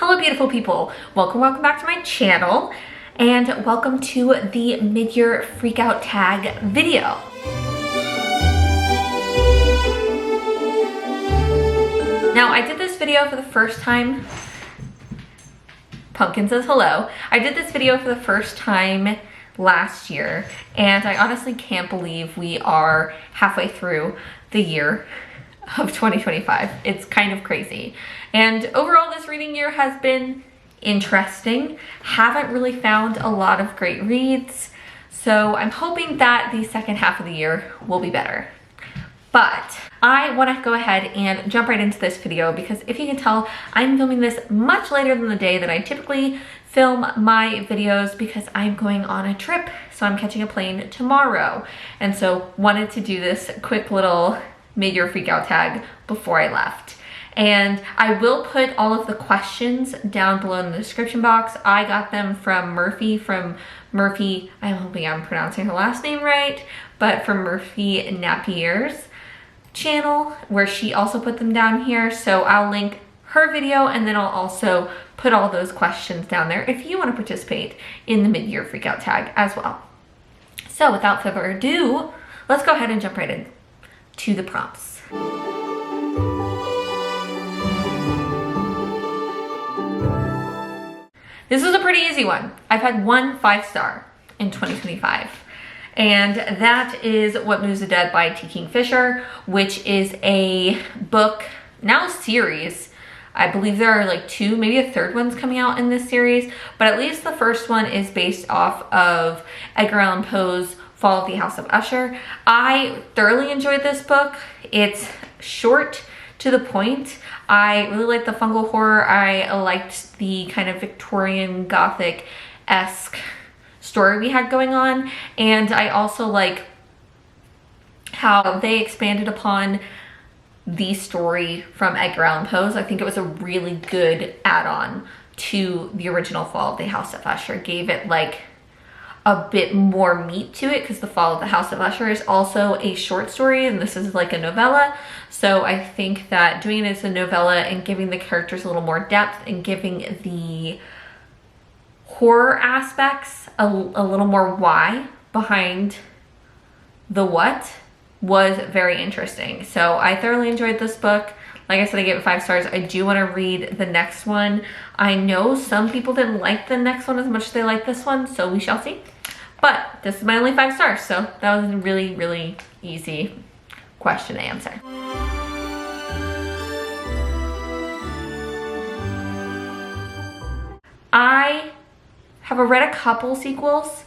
Hello beautiful people, welcome back to my channel and welcome to the mid-year freakout tag video. Now I did this video for the first time, Pumpkin says hello. I did this video for the first time last year and I honestly can't believe we are halfway through the year of 2025. It's kind of crazy. And overall this reading year has been interesting. Haven't really found a lot of great reads. So I'm hoping that the second half of the year will be better. But I want to go ahead and jump right into this video because if you can tell, I'm filming this much later than the day that I typically film my videos because I'm going on a trip. So I'm catching a plane tomorrow. And so wanted to do this quick little mid-year freakout tag before I left. And I will put all of the questions down below in the description box. I got them from Murphy, I'm hoping I'm pronouncing her last name right, but from Murphy Napier's channel, where she also put them down here. So I'll link her video and then I'll also put all those questions down there if you want to participate in the mid-year freakout tag as well. So without further ado, let's go ahead and jump right in to the prompts. This is a pretty easy one. I've had one 5-star in 2025. And that is What Moves Odette by Kingfisher, which is a book, now series. I believe there are like 2, maybe a 3rd one's coming out in this series, but at least the first one is based off of Edgar Allan Poe's Fall of the House of Usher. I thoroughly enjoyed this book. It's short, to the point. I really liked the fungal horror. I liked the kind of Victorian Gothic-esque story we had going on. And I also like how they expanded upon the story from Edgar Allan Poe's. I think it was a really good add-on to the original Fall of the House of Usher. Gave it like a bit more meat to it because the Fall of the House of Usher is also a short story and this is like a novella. So I think that doing it as a novella and giving the characters a little more depth and giving the horror aspects a little more why behind the what was very interesting. So I thoroughly enjoyed this book. Like I said, I gave it 5 stars. I do want to read the next one. I know some people didn't like the next one as much as they like this one, so we shall see. But this is my only 5 stars, so that was a really, really easy question to answer. I have read a couple sequels.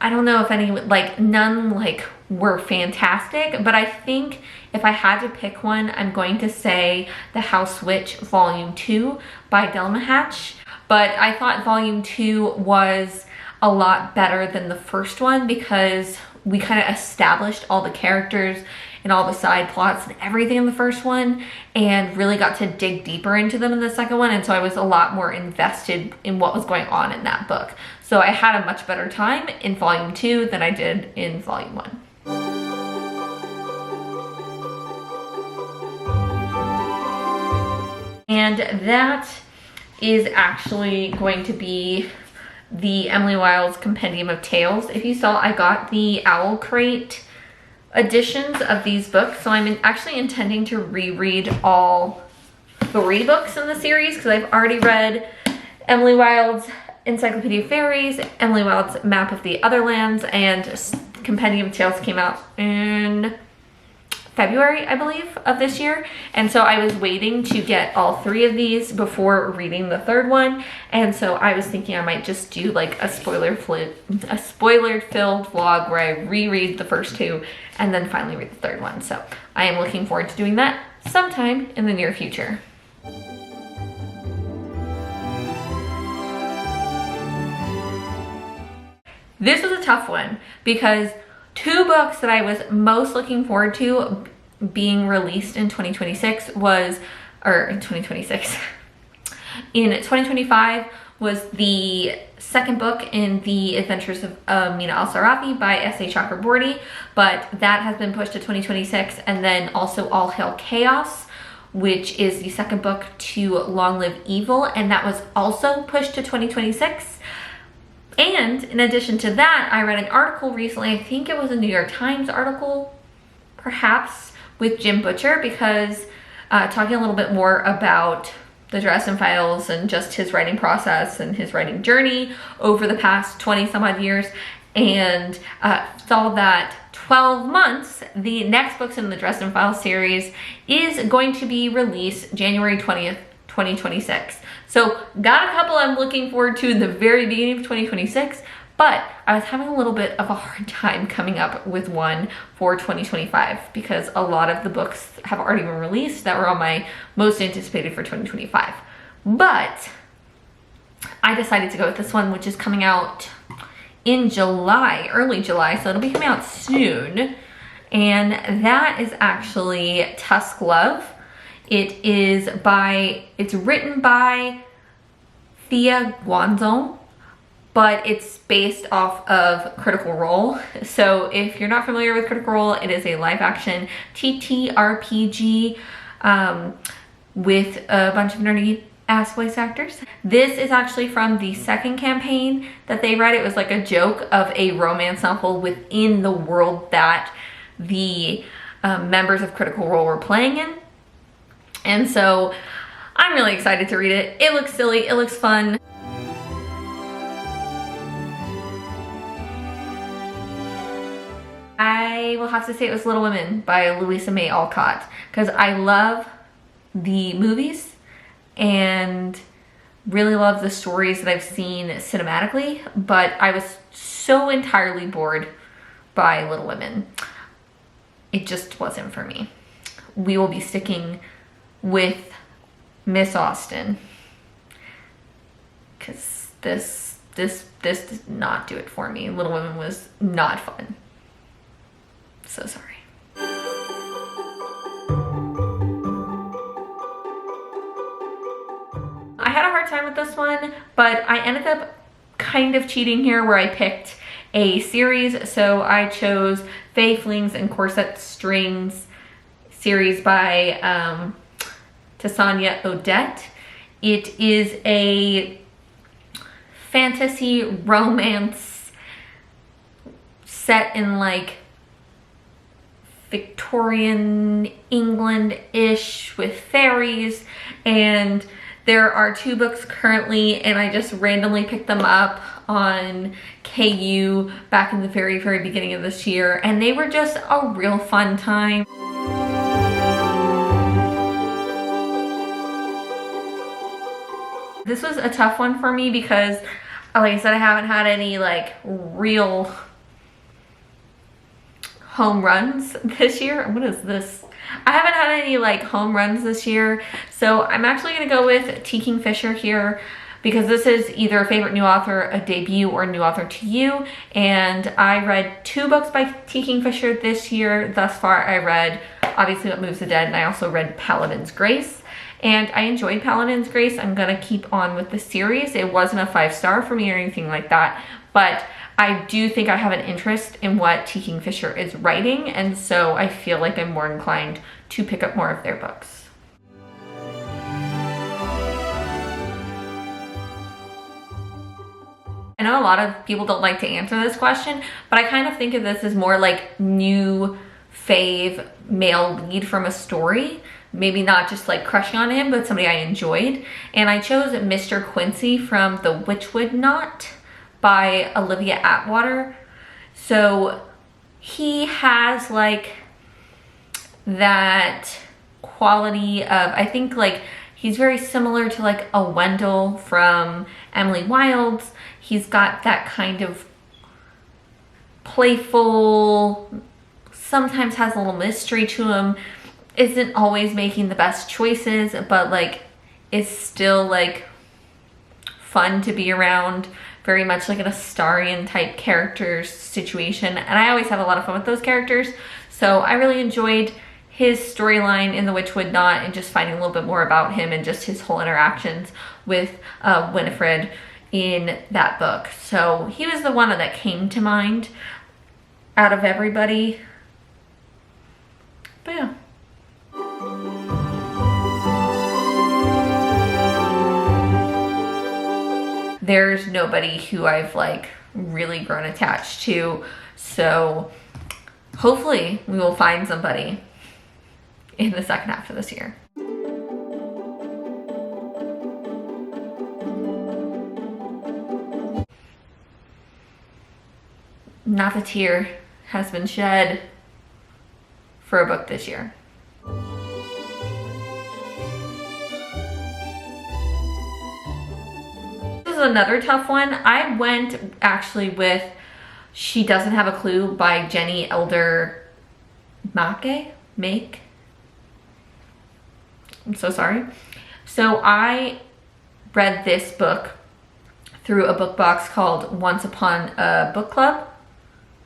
I don't know if any, like none like were fantastic, but I think if I had to pick one, I'm going to say The House Witch Volume 2 by Delemhach. But I thought Volume 2 was a lot better than the first one because we kind of established all the characters and all the side plots and everything in the first one and really got to dig deeper into them in the second one. And so I was a lot more invested in what was going on in that book. So I had a much better time in Volume 2 than I did in Volume 1. And that is actually going to be the Emily Wilde's Compendium of Tales. If you saw, I got the FaeCrate editions of these books. So I'm actually intending to reread all 3 books in the series because I've already read Emily Wilde's Encyclopedia of Fairies, Emily Wilde's Map of the Otherlands, and Compendium of Tales came out in February, I believe, of this year. And so I was waiting to get all 3 of these before reading the 3rd one. And so I was thinking I might just do like a spoiler-filled vlog where I reread the first 2 and then finally read the 3rd one. So I am looking forward to doing that sometime in the near future. This was a tough one because 2 books that I was most looking forward to being released in 2026 was, or in 2026, in 2025 was the 2nd book in the Adventures of Mina Al-Sarafi by S.A. Chakraborty, but that has been pushed to 2026, and then also All Hail Chaos which is the second book to Long Live Evil, and that was also pushed to 2026. And in addition to that, I read an article recently, I think it was a New York Times article, perhaps, with Jim Butcher, because talking a little bit more about the Dresden Files and just his writing process and his writing journey over the past 20 some odd years, and saw that 12 months, the next books in the Dresden Files series is going to be released January 20th, 2026. So got a couple I'm looking forward to in the very beginning of 2026, but I was having a little bit of a hard time coming up with one for 2025 because a lot of the books have already been released that were on my most anticipated for 2025. But I decided to go with this one, which is coming out in July, early July, so it'll be coming out soon. And that is actually Tusk Love. It's written by Thea Guanzon, but it's based off of Critical Role. So if you're not familiar with Critical Role, it is a live action TTRPG with a bunch of nerdy ass voice actors. This is actually from the second campaign that they read. It was like a joke of a romance novel within the world that the members of Critical Role were playing in. And so I'm really excited to read it. It looks silly, it looks fun. I will have to say it was Little Women by Louisa May Alcott, because I love the movies and really love the stories that I've seen cinematically, but I was so entirely bored by Little Women. It just wasn't for me. We will be sticking with Miss Austen, because this did not do it for me. Little Women was not fun. So sorry. I had a hard time with this one, but I ended up kind of cheating here where I picked a series. So I chose Flings and Corset Strings series by Tessonja Odette. It is a fantasy romance set in like Victorian England-ish with fairies, and there are 2 books currently, and I just randomly picked them up on KU back in the very, very beginning of this year, and they were just a real fun time. This was a tough one for me because, like I said, I haven't had any like real home runs this year. What is this? I haven't had any like home runs this year, so I'm actually gonna go with Kingfisher here, because this is either a favorite new author, a debut, or a new author to you. And I read 2 books by Kingfisher this year thus far. I read obviously What Moves the Dead, and I also read Paladin's Grace, and I enjoyed Paladin's Grace. I'm gonna keep on with the series. It wasn't a 5-star for me or anything like that, but I do think I have an interest in what Kingfisher is writing, and so I feel like I'm more inclined to pick up more of their books. I know a lot of people don't like to answer this question, but I kind of think of this as more like new fave male lead from a story. Maybe not just like crushing on him, but somebody I enjoyed. And I chose Mr. Quincy from the Witchwood Knot by Olivia Atwater. So he has like that quality of, I think like he's very similar to like a Wendell from Emily Wilde's. He's got that kind of playful, sometimes has a little mystery to him, isn't always making the best choices, but like is still like fun to be around. Very much like an Astarian type character situation, and I always have a lot of fun with those characters. So I really enjoyed his storyline in the Witchwood Knot, and just finding a little bit more about him and just his whole interactions with Winifred in that book. So he was the one that came to mind out of everybody. But yeah. there's nobody who I've like really grown attached to. So hopefully we will find somebody in the second half of this year. Not a tear has been shed for a book this year. This is another tough one. I went actually with She Doesn't Have a Clue by Jenny Elder Make. I'm so sorry. So I read this book through a book box called Once Upon a Book Club.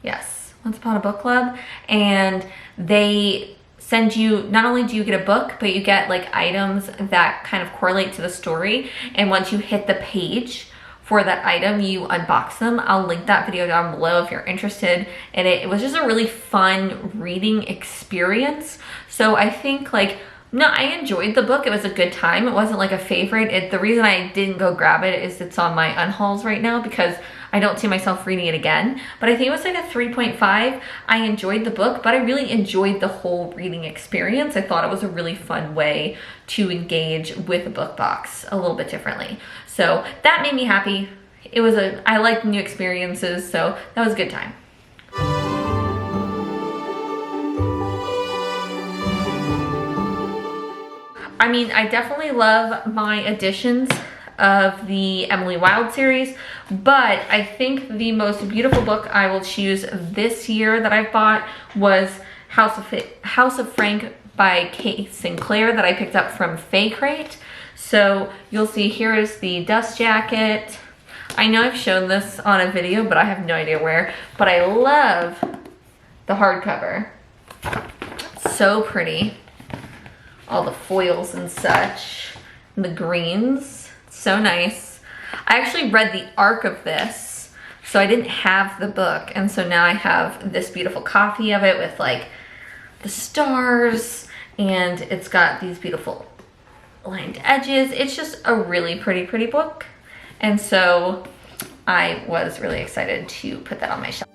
Yes, Once Upon a Book Club. And they send you, not only do you get a book, but you get like items that kind of correlate to the story. And once you hit the page for that item, you unbox them. I'll link that video down below if you're interested in it. It was just a really fun reading experience. So I think like, no, I enjoyed the book. It was a good time. It wasn't like a favorite. The reason I didn't go grab it is it's on my unhauls right now because I don't see myself reading it again. But I think it was like a 3.5. I enjoyed the book, but I really enjoyed the whole reading experience. I thought it was a really fun way to engage with a book box a little bit differently. So that made me happy. I like new experiences, so that was a good time. I mean, I definitely love my editions of the Emily Wilde series, but I think the most beautiful book I will choose this year that I've bought was House of Frank by Kate Sinclair that I picked up from FaeCrate. So you'll see here is the dust jacket. I know I've shown this on a video, but I have no idea where, but I love the hardcover. So pretty. All the foils and such, and the greens, so nice. I actually read the arc of this, so I didn't have the book, and so now I have this beautiful copy of it with like the stars, and it's got these beautiful lined edges. It's just a really pretty book, and so I was really excited to put that on my shelf.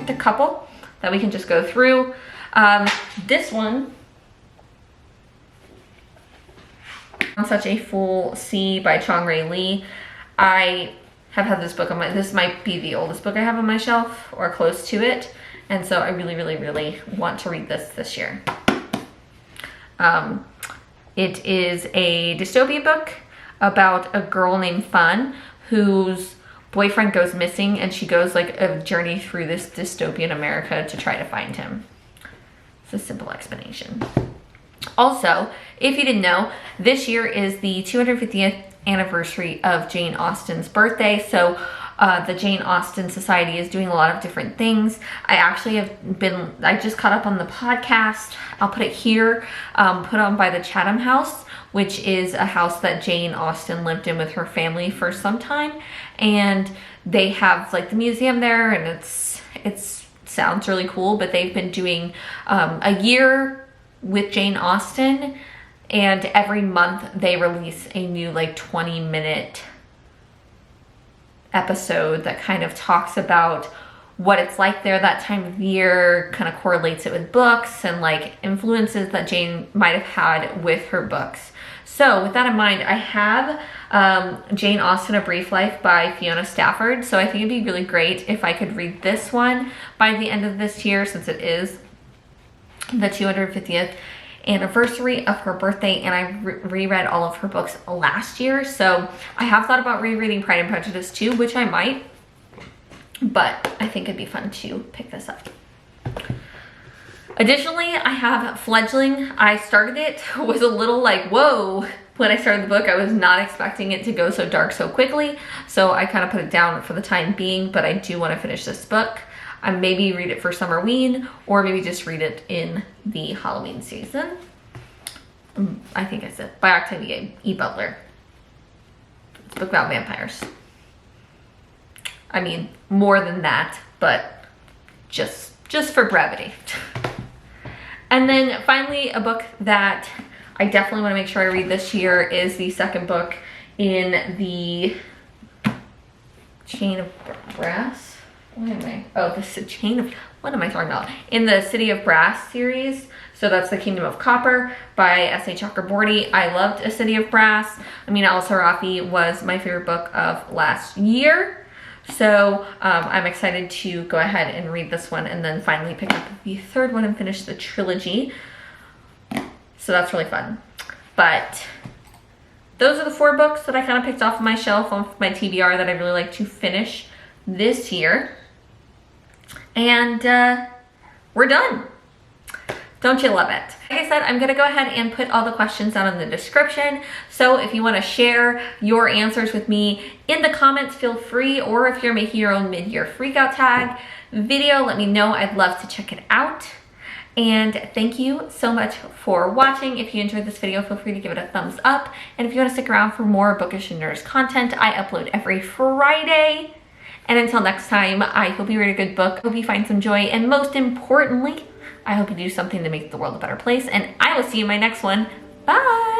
A couple that we can just go through. This one, On Such a Fool Sea by Chong-Rae Lee. I have had this book on this might be the oldest book I have on my shelf or close to it. And so I really want to read this year. It is a dystopia book about a girl named Fun whose boyfriend goes missing, and she goes like a journey through this dystopian America to try to find him. It's a simple explanation. Also, if you didn't know, this year is the 250th anniversary of Jane Austen's birthday. So the Jane Austen Society is doing a lot of different things. I just caught up on the podcast. I'll put it here, put on by the Chatham House, which is a house that Jane Austen lived in with her family for some time. And they have like the museum there, and it sounds really cool, but they've been doing a year with Jane Austen, and every month they release a new like 20-minute episode that kind of talks about what it's like there that time of year, kind of correlates it with books and like influences that Jane might have had with her books. So with that in mind, I have Jane Austen, A Brief Life by Fiona Stafford. So I think it'd be really great if I could read this one by the end of this year, since it is the 250th anniversary of her birthday, and I reread all of her books last year. So I have thought about rereading Pride and Prejudice too, which I might, but I think it'd be fun to pick this up. Additionally, I have Fledgling. I started it, was a little like, whoa. When I started the book, I was not expecting it to go so dark so quickly. So I kind of put it down for the time being, but I do want to finish this book. I maybe read it for Summerween, or maybe just read it in the Halloween season. I think I said, by Octavia E. Butler. It's a book about vampires. I mean, more than that, but just for brevity. And then finally, a book that I definitely want to make sure I read this year is the second book in the Chain of Brass. What am I? Oh, this is Chain of, what am I talking about? In the City of Brass series. So that's The Kingdom of Copper by S.A. Chakraborty. I loved A City of Brass. Amina Al-Sarafi was my favorite book of last year. So I'm excited to go ahead and read this one and then finally pick up the third one and finish the trilogy. So that's really fun. But those are the 4 books that I kind of picked off my shelf on my TBR that I really like to finish this year. And we're done. Don't you love it? Like I said, I'm gonna go ahead and put all the questions down in the description. So if you wanna share your answers with me in the comments, feel free, or if you're making your own mid-year freakout tag video, let me know. I'd love to check it out. And thank you so much for watching. If you enjoyed this video, feel free to give it a thumbs up. And if you wanna stick around for more Bookish and Nerds content, I upload every Friday. And until next time, I hope you read a good book, hope you find some joy, and most importantly, I hope you do something to make the world a better place, and I will see you in my next one. Bye!